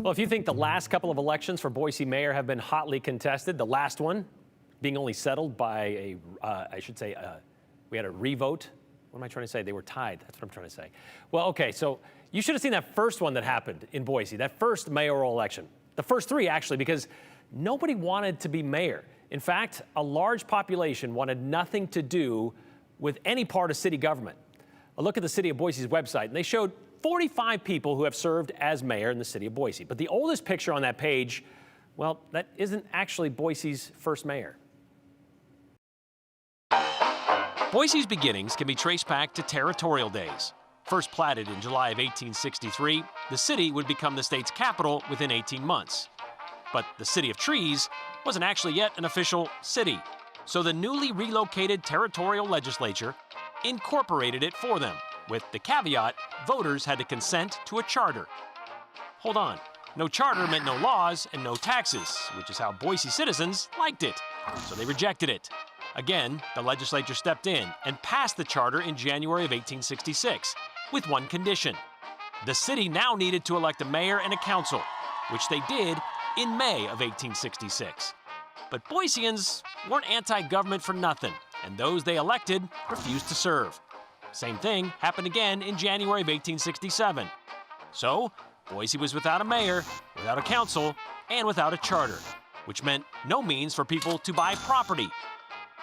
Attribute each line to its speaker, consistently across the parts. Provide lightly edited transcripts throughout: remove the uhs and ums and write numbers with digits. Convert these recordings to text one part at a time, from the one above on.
Speaker 1: Well, if you think the last couple of elections for Boise mayor have been hotly contested, the last one being only settled by we had a revote. What am I trying to say? They were tied. That's what I'm trying to say. Well, okay, so you should have seen that first one that happened in Boise, that first mayoral election. The first three, actually, because nobody wanted to be mayor. In fact, a large population wanted nothing to do with any part of city government. A look at the city of Boise's website, and they showed 45 people who have served as mayor in the city of Boise. But the oldest picture on that page, well, that isn't actually Boise's first mayor.
Speaker 2: Boise's beginnings can be traced back to territorial days. First platted in July of 1863, the city would become the state's capital within 18 months. But the City of Trees wasn't actually yet an official city, so the newly relocated territorial legislature incorporated it for them, with the caveat voters had to consent to a charter. Hold on, no charter meant no laws and no taxes, which is how Boise citizens liked it, so they rejected it. Again, the legislature stepped in and passed the charter in January of 1866, with one condition. The city now needed to elect a mayor and a council, which they did in May of 1866. But Boiseans weren't anti-government for nothing, and those they elected refused to serve. Same thing happened again in January of 1867. So, Boise was without a mayor, without a council, and without a charter, which meant no means for people to buy property.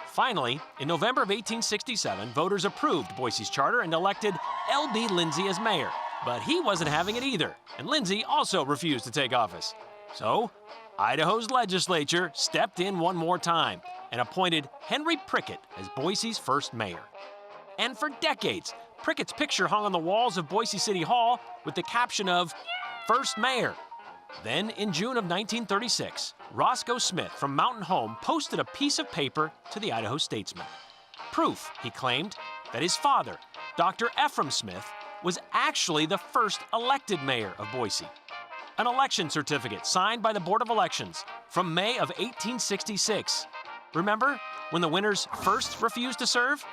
Speaker 2: Finally, in November of 1867, voters approved Boise's charter and elected L.B. Lindsay as mayor. But he wasn't having it either, and Lindsay also refused to take office. So, Idaho's legislature stepped in one more time and appointed Henry Prickett as Boise's first mayor. And for decades, Prickett's picture hung on the walls of Boise City Hall with the caption of First Mayor. Then, in June of 1936, Roscoe Smith from Mountain Home posted a piece of paper to the Idaho Statesman. Proof, he claimed, that his father, Dr. Ephraim Smith, was actually the first elected mayor of Boise. An election certificate signed by the Board of Elections from May of 1866. Remember when the winners first refused to serve?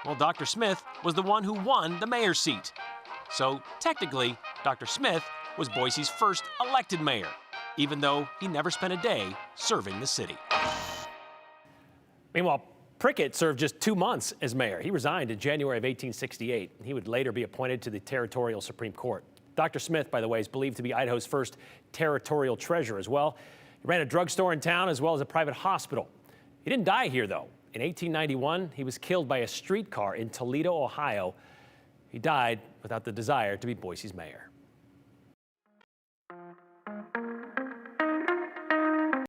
Speaker 2: Well, Dr. Smith was the one who won the mayor's seat. So technically, Dr. Smith was Boise's first elected mayor, even though he never spent a day serving the city.
Speaker 1: Meanwhile, Prickett served just 2 months as mayor. He resigned in January of 1868. He would later be appointed to the territorial Supreme Court. Dr. Smith, by the way, is believed to be Idaho's first territorial treasurer as well. He ran a drugstore in town as well as a private hospital. He didn't die here, though. In 1891, he was killed by a streetcar in Toledo, Ohio. He died without the desire to be Boise's mayor.